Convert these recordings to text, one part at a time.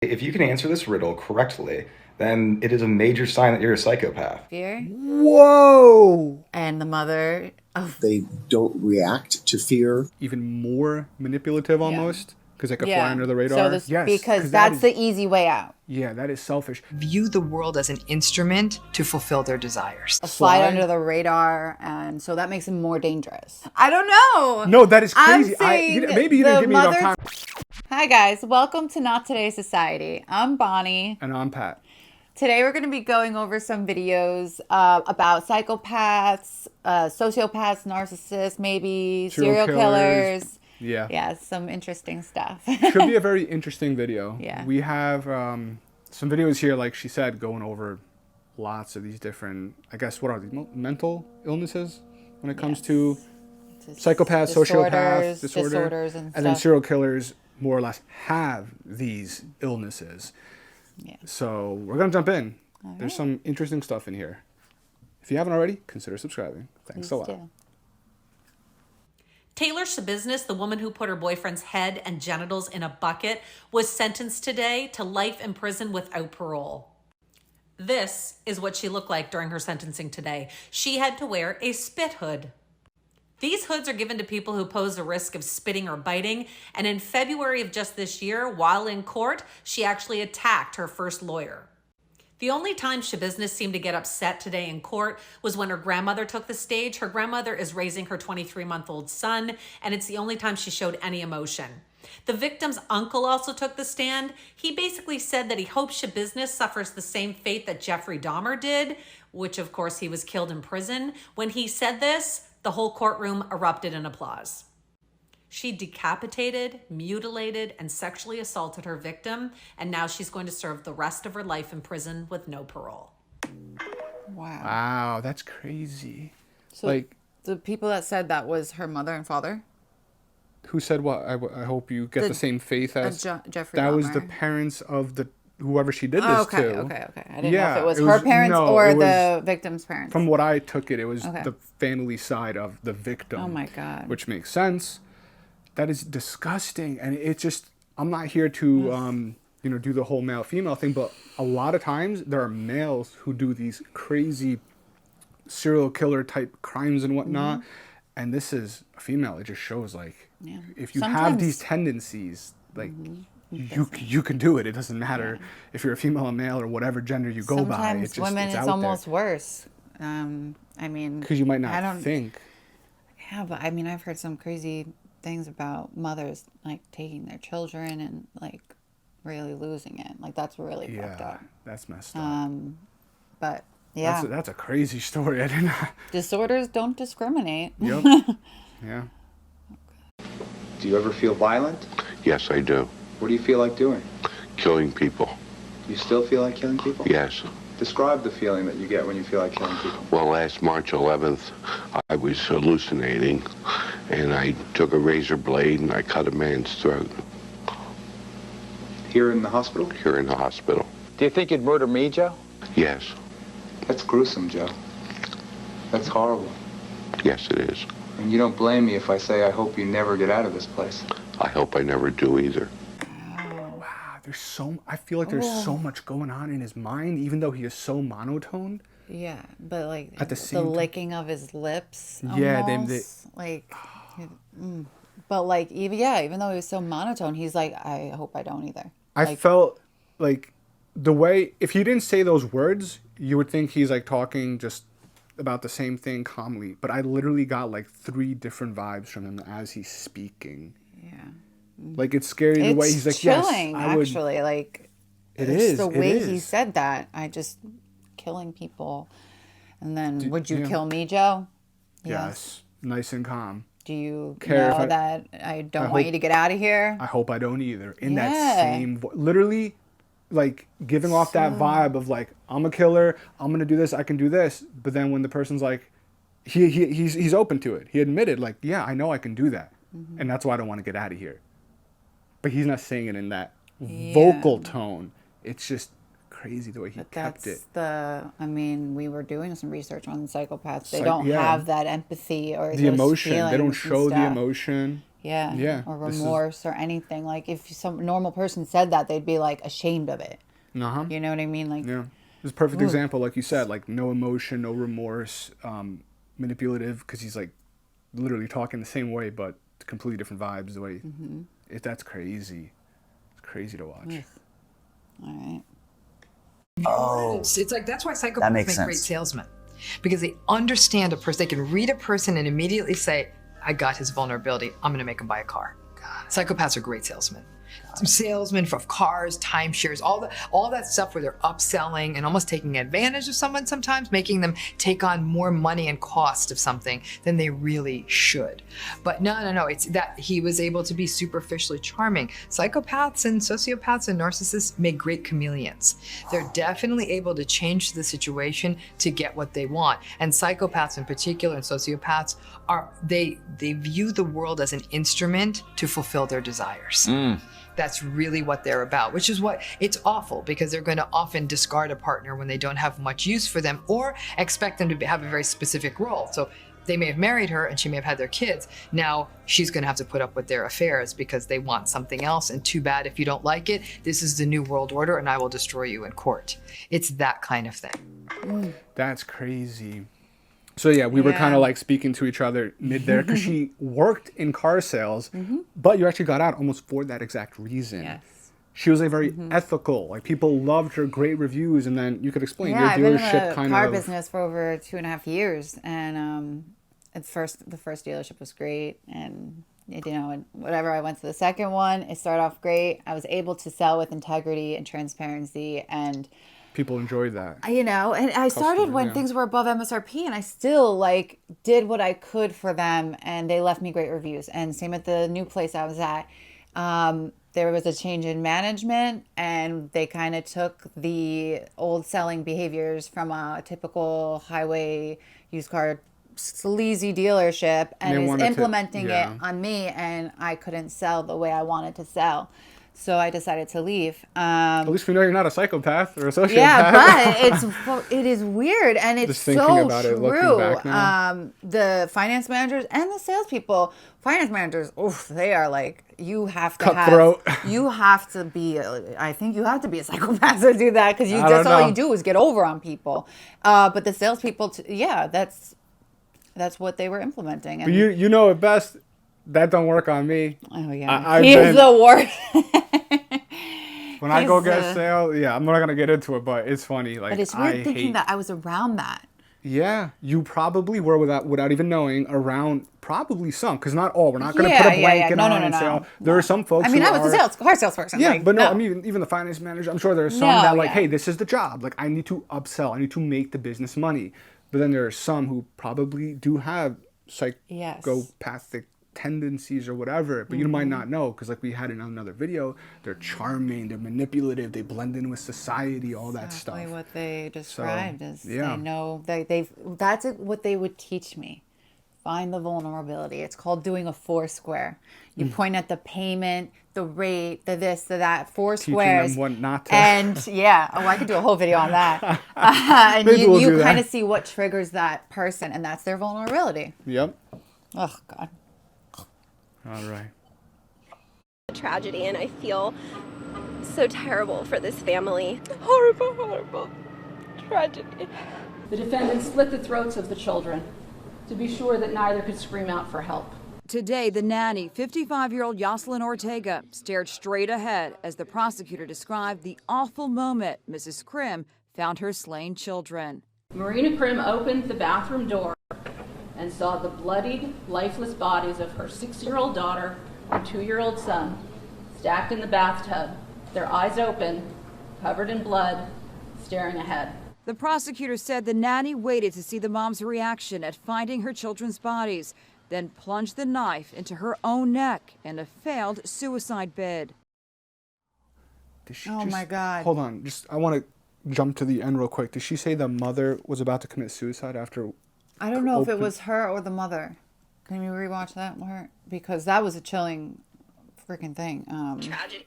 If you can answer this riddle correctly, then it is a major sign that you're a psychopath. Fear. Whoa! And the mother of... They don't react to fear. Even more manipulative almost, because they could fly under the radar. So this, yes, because that's the easy way out. Yeah, that is selfish. View the world as an instrument to fulfill their desires. Fly under the radar, and so that makes him more dangerous. I don't know. No, that is crazy. Maybe you didn't give me enough time. Hi guys, welcome to Not Today's Society. I'm Bonnie. And I'm Pat. Today we're going to be going over some videos about psychopaths, sociopaths, narcissists, maybe serial killers. Yeah, some interesting stuff. Should be a very interesting video. Yeah. We have some videos here, like she said, going over lots of these different, I guess, what are these, mental illnesses when it comes to psychopaths, sociopaths, disorders, and then serial killers more or less have these illnesses. Yeah. So we're going to jump in. There's some interesting stuff in here. If you haven't already, consider subscribing. Thanks a lot. Taylor Schabusiness, the woman who put her boyfriend's head and genitals in a bucket, was sentenced today to life in prison without parole. This is what she looked like during her sentencing today. She had to wear a spit hood. These hoods are given to people who pose a risk of spitting or biting, and in February of just this year, while in court, she actually attacked her first lawyer. The only time Schabusiness seemed to get upset today in court was when her grandmother took the stage. Her grandmother is raising her 23-month-old son, and it's the only time she showed any emotion. The victim's uncle also took the stand. He basically said that he hopes Schabusiness suffers the same fate that Jeffrey Dahmer did, which of course he was killed in prison. When he said this, the whole courtroom erupted in applause. She decapitated, mutilated, and sexually assaulted her victim, and now she's going to serve the rest of her life in prison with no parole. Wow, that's crazy. So like the people that said that was her mother and father? Who said what? I hope you get the same faith as Jeffrey That Dahmer. was the parents of the whoever she did this to. Okay. I didn't know if it was her parents or the victim's parents. From what I took it was the family side of the victim. Oh my God. Which makes sense. That is disgusting, and it's just, I'm not here to do the whole male female thing, but a lot of times there are males who do these crazy serial killer type crimes and whatnot, and this is a female. It just shows if you have these tendencies, you can do it. It doesn't matter if you're a female or male or whatever gender you go by. Sometimes women, it's almost worse. Because you might not think. Yeah, but I've heard some crazy things about mothers taking their children and really losing it. That's really fucked up. That's messed up. But yeah, that's a crazy story. I didn't. Disorders don't discriminate. Yep. Yeah. Do you ever feel violent? Yes, I do. What do you feel like doing? Killing people. You still feel like killing people? Yes. Describe the feeling that you get when you feel like killing people. Well, last March 11th, I was hallucinating, and I took a razor blade and I cut a man's throat. Here in the hospital? Here in the hospital. Do you think you'd murder me, Joe? Yes. That's gruesome, Joe. That's horrible. Yes, it is. And you don't blame me if I say I hope you never get out of this place. I hope I never do either. I feel like there's so much going on in his mind, even though he is so monotone. Yeah, but at the same time, licking of his lips. Almost, even though he was so monotone, he's like, I hope I don't either. I felt like the way, if he didn't say those words, you would think he's talking just about the same thing calmly. But I literally got 3 different vibes from him as he's speaking. Yeah. It's scary the way he's chilling, yes, I would. Actually, it is the way he said that. I just killing people, and then would you kill me, Joe? Yes. Nice and calm. Do you know that I don't want you to get out of here? I hope I don't either. In that same, literally, giving off that vibe of I'm a killer. I'm gonna do this. I can do this. But then when the person's he's open to it. He admitted yeah, I know I can do that, and that's why I don't want to get out of here. But he's not saying it in that vocal tone. It's just crazy the way he But kept that's it. I mean, we were doing some research on psychopaths. They Psych- don't yeah. have that empathy or The those emotion. They don't feelings and show the stuff. emotion. Yeah. Yeah, Or this is- remorse or anything. Like if some normal person said that, they'd be like ashamed of it. Uh-huh. You know what I mean? Like, Yeah. It's a perfect example, like you said, like no emotion, no remorse, manipulative, because he's like literally talking the same way, but completely different vibes. The way that's crazy. It's crazy to watch. all right. Oh, It's like that's why psychopaths That makes make great sense. salesmen, because they understand a person. They can read a person and immediately say, "I got his vulnerability. I'm going to make him buy a car." Psychopaths are great salesmen. Salesmen of cars, timeshares, all that stuff where they're upselling and almost taking advantage of someone sometimes, making them take on more money and cost of something than they really should. But no, it's that he was able to be superficially charming. Psychopaths and sociopaths and narcissists make great chameleons. They're definitely able to change the situation to get what they want. And psychopaths in particular and sociopaths they view the world as an instrument to fulfill their desires. That's really what they're about, which is what it's awful, because they're going to often discard a partner when they don't have much use for them or expect them to have a very specific role. So they may have married her and she may have had their kids. Now she's going to have to put up with their affairs because they want something else. And too bad if you don't like it. This is the new world order and I will destroy you in court. It's that kind of thing. That's crazy. So yeah, we were kind of like speaking to each other mid there because she worked in car sales, but you actually got out almost for that exact reason. Yes. She was like very ethical. Like people loved her, great reviews, and then you could explain Yeah, I've your been in dealership the kind car of business for over 2.5 years, and the first dealership was great, and and whatever. I went to the second one. It started off great. I was able to sell with integrity and transparency, and people enjoyed that. and I started when things were above MSRP, and I still like did what I could for them, and they left me great reviews. And same at the new place I was at. There was a change in management, and they kind of took the old selling behaviors from a typical highway used car sleazy dealership and They is wanted to- implementing yeah. it on me, and I couldn't sell the way I wanted to sell. So I decided to leave. At least we know you're not a psychopath or a sociopath. Yeah, but it is weird, and it's Just thinking so about it, true. looking back now. The finance managers and the salespeople, finance managers, oof, they are like, you have to Cutthroat. you have to be. I think you have to be a psychopath to do that, because I that's don't all know. you do is get over on people. But the salespeople, that's what they were implementing. And You know it best. That don't work on me. oh yeah, I've he is been- the worst. When I go He's, get sale, yeah, I'm not gonna get into it, but it's funny. Like But it's I weird thinking hate. that I was around that. Yeah, you probably were without even knowing around probably some, because not all. We're not gonna Yeah, put a yeah, yeah. blanket No, no, on no, and say, no. oh, there are some folks. I mean, who I was are, a car salesperson. Yeah, like, but no, I mean, even the finance manager, I'm sure there are some No, that like, yeah. hey, this is the job. Like, I need to upsell. I need to make the business money. But then there are some who probably do have psychopathic tendencies or whatever, but you might not know, because like we had in another video, they're charming, they're manipulative, they blend in with society, all that stuff. Exactly what they described is yeah. they know that's what they would teach me. Find the vulnerability. It's called doing a foursquare. You point at the payment, the rate, the this, the that, four Teaching squares. them what not to. And yeah, I could do a whole video on that. And Maybe we'll do you that. kind of see what triggers that person, and that's their vulnerability. Yep. Oh God. All right. Tragedy, and I feel so terrible for this family. Horrible tragedy. The defendant split the throats of the children to be sure that neither could scream out for help. Today, the nanny, 55-year-old Yoselin Ortega, stared straight ahead as the prosecutor described the awful moment Mrs. Krim found her slain children. Marina Krim opened the bathroom door and saw the bloodied, lifeless bodies of her 6-year-old daughter and 2-year-old son stacked in the bathtub, their eyes open, covered in blood, staring ahead. The prosecutor said the nanny waited to see the mom's reaction at finding her children's bodies, then plunged the knife into her own neck in a failed suicide bid. Did she Oh my God. Hold on, I want to jump to the end real quick. Did she say the mother was about to commit suicide after? I don't know if it was her or the mother. Can you rewatch that part? Because that was a chilling freaking thing. Tragedy.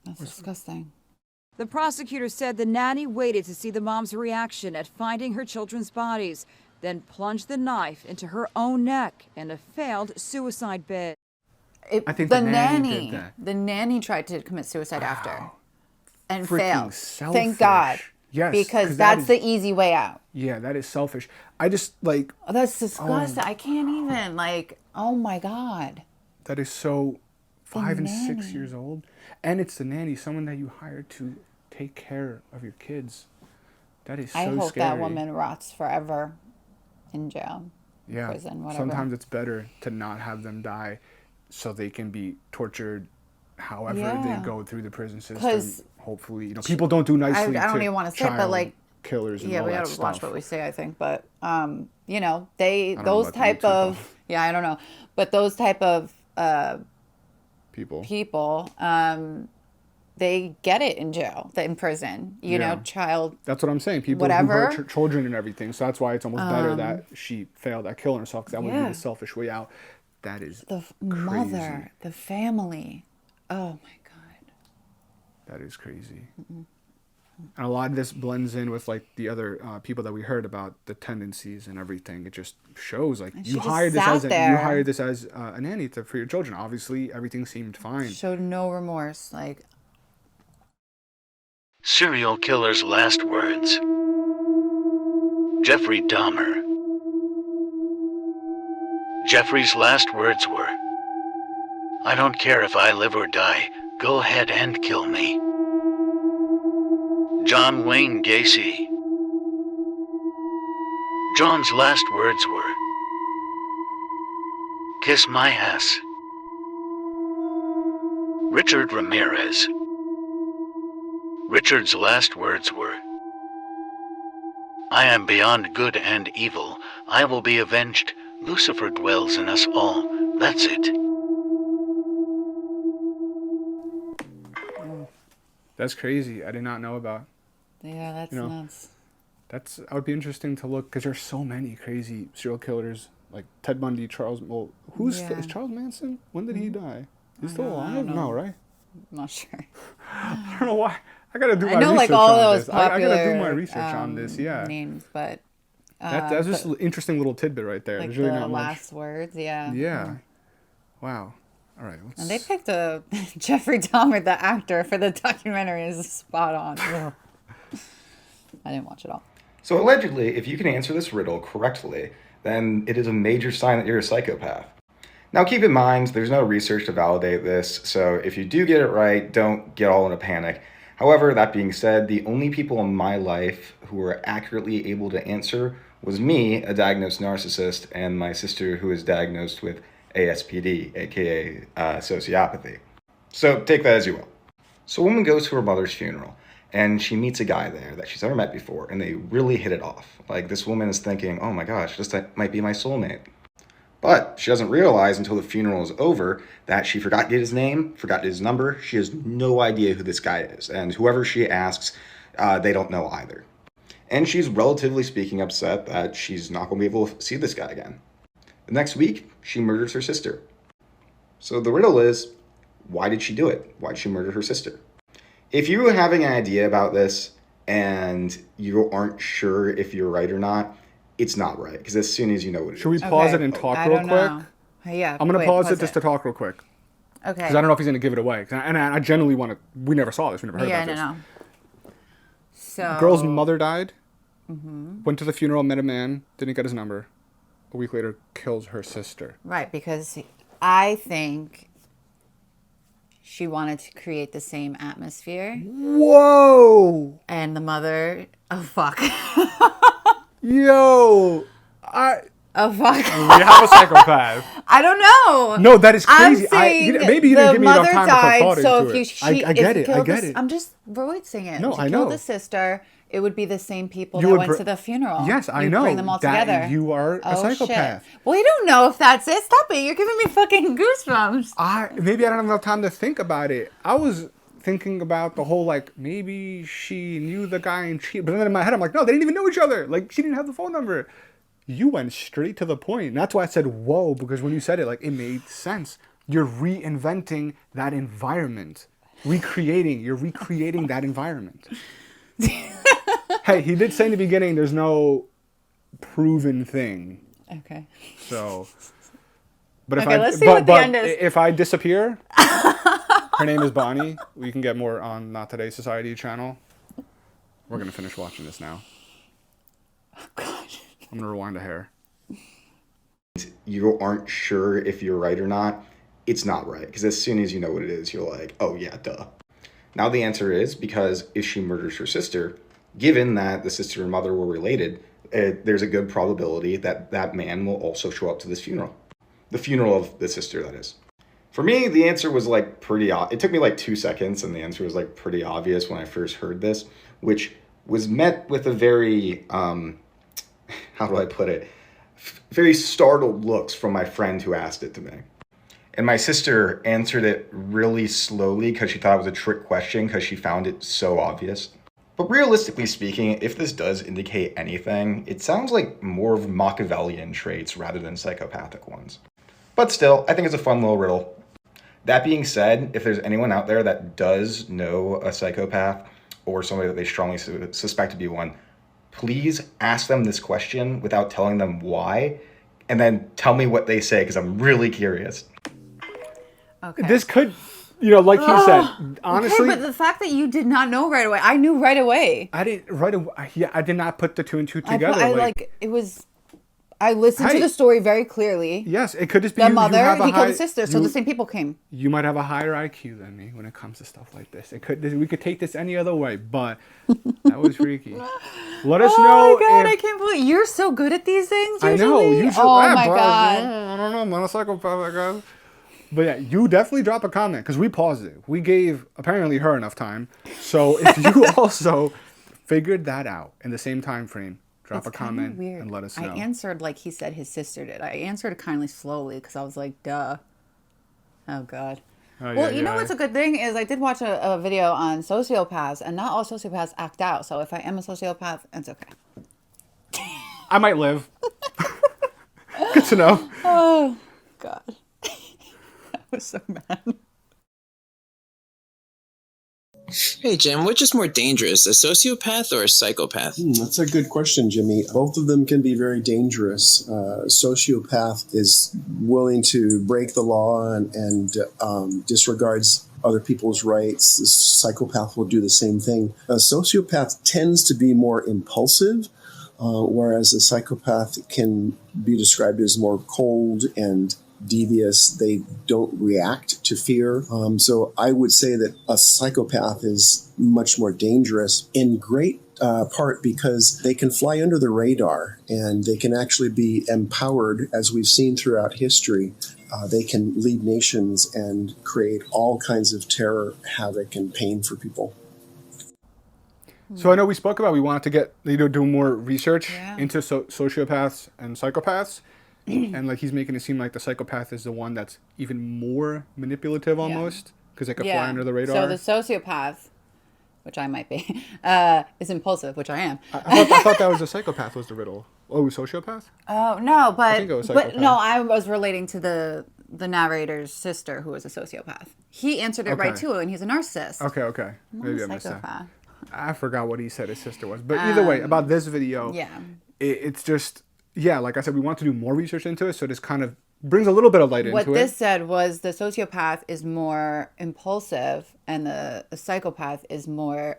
That's disgusting. The prosecutor said the nanny waited to see the mom's reaction at finding her children's bodies, then plunged the knife into her own neck in a failed suicide bid. I think the nanny did that. The nanny tried to commit suicide after and Freaking failed. selfish. Thank God. Yes, because that's the easy way out. Yeah, that is selfish. I just like. Oh, that's disgusting. I can't even oh my God. That is so 5 and 6 years old. And it's the nanny, someone that you hired to take care of your kids. That is so scary. I hope that woman rots forever in jail, prison, whatever. Sometimes it's better to not have them die so they can be tortured however they go through the prison system. Hopefully, people don't do nicely I don't even want to say it, but like killers and all we that gotta stuff. watch what we say, I think. But those type of I don't know. But those type of people they get it in jail, in prison. You know, child. That's what I'm saying. People who hurt children and everything. So that's why it's almost better that she failed at killing herself, because that would be the selfish way out. That is the crazy. mother, the family. Oh my God. That is crazy. And a lot of this blends in with like the other people that we heard about, the tendencies and everything. It just shows like you hired this as a nanny for your children. Obviously, everything seemed fine. Showed no remorse. Like serial killer's last words. Jeffrey Dahmer. Jeffrey's last words were, "I don't care if I live or die. Go ahead and kill me." John Wayne Gacy. John's last words were, "Kiss my ass." Richard Ramirez. Richard's last words were, "I am beyond good and evil. I will be avenged. Lucifer dwells in us all. That's it." That's crazy. I did not know about. Yeah, that's nuts. I would be interesting to look, because there's so many crazy serial killers like Ted Bundy, Charles. Well, is Charles Manson? When did he die? He's still alive? No, right? I'm not sure. I don't know why. I gotta do my I know research like all on those this. popular I gotta do my research on this. Yeah. Names, but that's just an interesting little tidbit right there. Like There's really the not much. last words, yeah. Yeah. Wow. All right. And they picked Jeffrey Dahmer, the actor, for the documentary. Is spot on. I didn't watch it all. So allegedly, if you can answer this riddle correctly, then it is a major sign that you're a psychopath. Now keep in mind, there's no research to validate this, so if you do get it right, don't get all in a panic. However, that being said, the only people in my life who were accurately able to answer was me, a diagnosed narcissist, and my sister, who is diagnosed with ASPD, aka sociopathy. So take that as you will. So a woman goes to her mother's funeral, and she meets a guy there that she's never met before, and they really hit it off. Like, this woman is thinking, oh my gosh, this might be my soulmate. But she doesn't realize until the funeral is over that she forgot his name, forgot his number. She has no idea who this guy is. And whoever she asks, they don't know either. And she's relatively speaking upset that she's not going to be able to see this guy again. The next week, she murders her sister. So the riddle is, why did she do it? Why did she murder her sister? If you were having an idea about this and you aren't sure if you're right or not, it's not right, because as soon as you know what it is. Should we pause it and talk real quick? Yeah. I'm going to pause it just to talk real quick. Okay. Because I don't know if he's going to give it away. And I genuinely want to... We never saw this. We never heard about this. No. So... Girl's mother died. Mm-hmm. Went to the funeral, met a man, didn't get his number. A week later, kills her sister. Right, because I think she wanted to create the same atmosphere. Whoa! And the mother... Oh, fuck. Yo! Oh, fuck. We have a psychopath. I don't know. No, that is crazy. Maybe you didn't give me enough time to put thought into it. I get it. I'm just voicing it. No, if I you know. killed the sister, it would be the same people that went to the funeral. Yes, I You'd know. Bring them all together. You are a psychopath. Shit. Well, you don't know if that's it. Stop it. You're giving me fucking goosebumps. Maybe I don't have enough time to think about it. I was thinking about the whole, like, maybe she knew the guy and cheated. But then in my head, I'm like, no, they didn't even know each other. Like, she didn't have the phone number. You went straight to the point. And that's why I said, whoa, because when you said it, like, it made sense. You're reinventing that environment. You're recreating that environment. Hey, he did say in the beginning there's no proven thing. Okay. So, but Okay, let's see what the end is. if I disappear, her name is Bonnie. We can get more on Not Today Society channel. We're gonna finish watching this now. Oh God. I'm gonna rewind a hair. You aren't sure if you're right or not, it's not right. Because as soon as you know what it is, you're like, oh yeah, duh. Now the answer is because if she murders her sister, given that the sister and mother were related, there's a good probability that that man will also show up to this funeral. The funeral of the sister, that is. For me, the answer was like pretty, it took me like 2 seconds and the answer was like pretty obvious when I first heard this, which was met with a very, how do I put it? Very startled looks from my friend who asked it to me. And my sister answered it really slowly because she thought it was a trick question because she found it so obvious. But realistically speaking, if this does indicate anything, it sounds like more of Machiavellian traits rather than psychopathic ones. But still, I think it's a fun little riddle. That being said, if there's anyone out there that does know a psychopath or somebody that they strongly suspect to be one, please ask them this question without telling them why, and then tell me what they say because I'm really curious. Okay. This could, like he said, honestly. Okay, but the fact that you did not know right away, I knew right away. I didn't right away. Yeah, I did not put the 2 and 2 together. I listened to the story very clearly. Yes, it could just be the mother. He killed the sister, so the same people came. You might have a higher IQ than me when it comes to stuff like this. We could take this any other way, but that was freaky. Let us know. Oh my God, I can't believe you're so good at these things. Usually. I know. Usually, oh my God. I don't know. I'm not a psychopath, guys. But yeah, you definitely drop a comment because we paused it. We gave apparently her enough time. So if you also figured that out in the same time frame, drop a comment and let us know. I answered like he said his sister did. I answered kindly slowly because I was like, duh. Oh God. Well, you know what's a good thing is I did watch a video on sociopaths, and not all sociopaths act out. So if I am a sociopath, it's okay. I might live. Good to know. Oh God. I was so mad. Hey, Jim, which is more dangerous, a sociopath or a psychopath? That's a good question, Jimmy. Both of them can be very dangerous. A sociopath is willing to break the law and disregards other people's rights. A psychopath will do the same thing. A sociopath tends to be more impulsive, whereas a psychopath can be described as more cold and devious. They don't react to fear. So I would say that a psychopath is much more dangerous in great part because they can fly under the radar and they can actually be empowered, as we've seen throughout history. They can lead nations and create all kinds of terror, havoc, and pain for people. So I know we spoke about we wanted to get do more research into sociopaths and psychopaths. And like he's making it seem like the psychopath is the one that's even more manipulative almost because they could fly under the radar. So the sociopath, which I might be, is impulsive, which I am. I thought that was the psychopath was the riddle. Oh, sociopath? Oh no, but I think it was psychopath. But no, I was relating to the narrator's sister who was a sociopath. He answered it right too, and he's a narcissist. Okay. Maybe I missed that. I forgot what he said his sister was, but either way, about this video, it's just. Yeah, like I said, we want to do more research into it, so this kind of brings a little bit of light into it. What this said was the sociopath is more impulsive, and the psychopath is more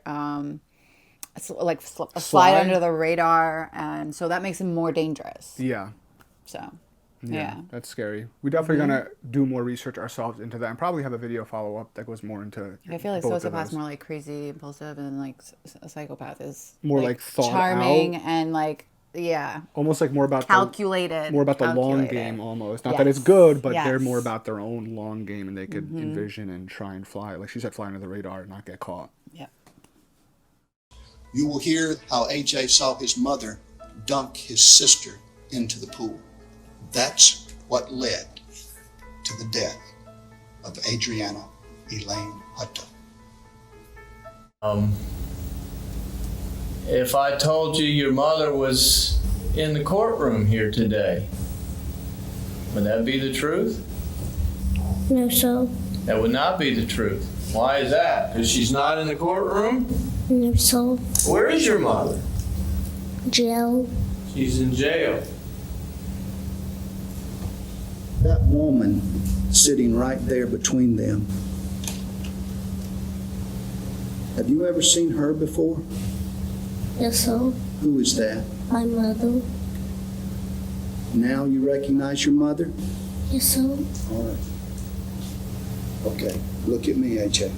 like a slide under the radar, and so that makes him more dangerous. Yeah. So. Yeah, that's scary. We're definitely gonna do more research ourselves into that, and probably have a video follow up that goes more into. I feel like sociopath's more like crazy, impulsive, and like a psychopath is more like thought charming out. And like. Yeah. Almost like more about calculated. More about the long game almost. Not that it's good, but they're more about their own long game and they could envision and try and fly. Like she said, fly under the radar and not get caught. Yeah. You will hear how AJ saw his mother dunk his sister into the pool. That's what led to the death of Adriana Elaine Hutto. If I told you your mother was in the courtroom here today, would that be the truth? No, sir. That would not be the truth. Why is that? Because she's not in the courtroom? No, so Where is your mother? jail. She's in jail. That woman sitting right there between them. Have you ever seen her before? Yes, so Who is that? my mother. Now you recognize your mother? Yes, so All right. Okay, look at me, AJ.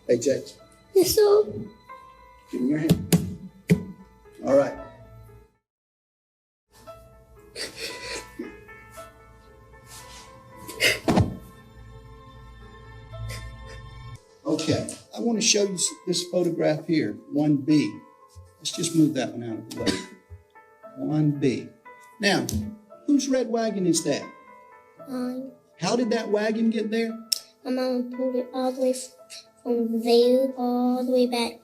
AJ, yes, so give me your hand. All right. Okay, I want to show you this photograph here, 1B. Let's just move that one out of the way. 1B. Now, whose red wagon is that? How did that wagon get there? my mom pulled it all the way from there all the way back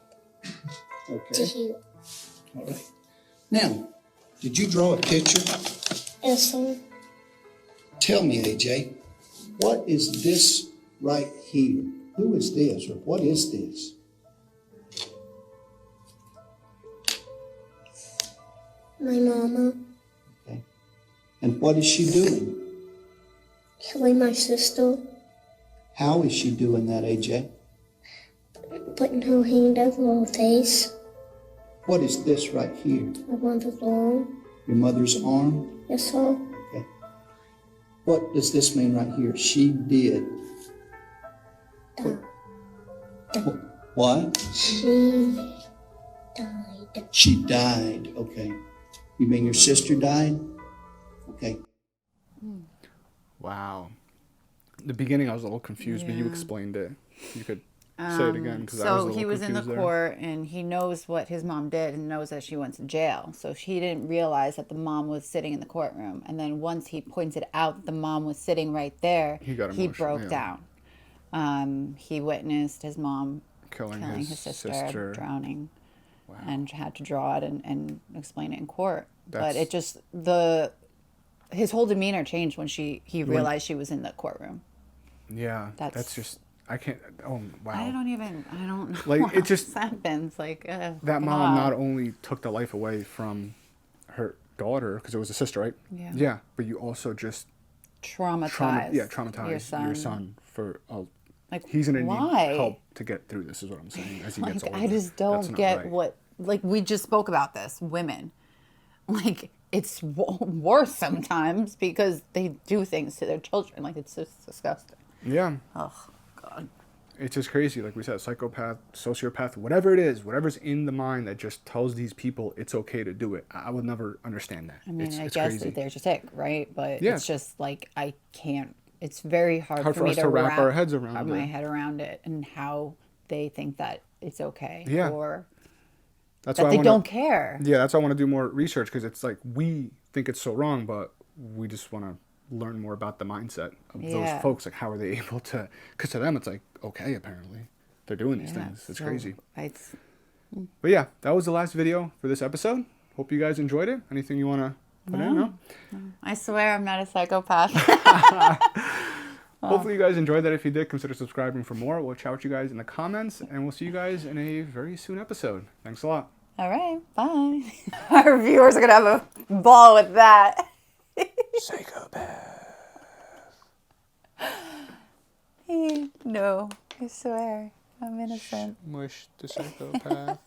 to Okay, here. all right. Now, did you draw a picture? Yes, so Tell me, AJ, what is this right here? Who is this, or what is this? my mama Okay. And what is she doing? killing my sister, How is she doing that, AJ? putting her hand over her face. What is this right here? My mother's arm. Your mother's arm? Yes, so Okay. What does this mean right here? She did. What? she died. She died. Okay. You mean your sister died? Okay. Wow. The beginning I was a little confused, but you Yeah. explained it. You could say it again because I was a So little he was in the confused there. court and he knows what his mom did and knows that she went to jail. So he didn't realize that the mom was sitting in the courtroom. And then once he pointed out the mom was sitting right there, He got he emotional, broke yeah. down. He witnessed his mom Killing his his sister, sister. drowning, and had to draw it and explain it in court. But That's- it just his whole demeanor changed when he realized she was in the courtroom. Yeah, that's That's- just I can't. Oh wow. I don't know. Like, it just- how this happens. Like That mom God. not only took the life away from her daughter because it was a sister, right? Yeah. Yeah, but you also just traumatized. traumatized your son for Like, he's gonna why? need help to get through this. Is what I'm saying. As he gets Like, older, I just That's don't not get right. what. Like we just spoke about this. Women, like it's worse sometimes because they do things to their children. Like it's just disgusting. Yeah. Oh God. It's just crazy. Like we said, psychopath, sociopath, whatever it is, whatever's in the mind that just tells these people it's okay to do it. I would never understand that. I mean, it's I guess crazy. that they're just sick, right? But Yeah. it's just like I can't. It's very hard Hard for for me us to to wrap our heads around my it. head around it and how they think that it's okay. Yeah. Or That's that why I they wanna- don't care. Yeah, that's why I want to do more research because it's like we think it's so wrong, but we just want to learn more about the mindset of Yeah. those folks. Like, how are they able to? Because to them, it's like okay, apparently they're doing these Yeah, things. It's so crazy. It's But yeah, that was the last video for this episode. Hope you guys enjoyed it. Anything you want to put in? No? I swear I'm not a psychopath. Hopefully you guys enjoyed that. If you did, consider subscribing for more. We'll chat with you guys in the comments, and we'll see you guys in a very soon episode. Thanks a lot. All right, bye. Our viewers are gonna have a ball with that. Psychopath. No, I swear, I'm innocent. Mush the psychopath.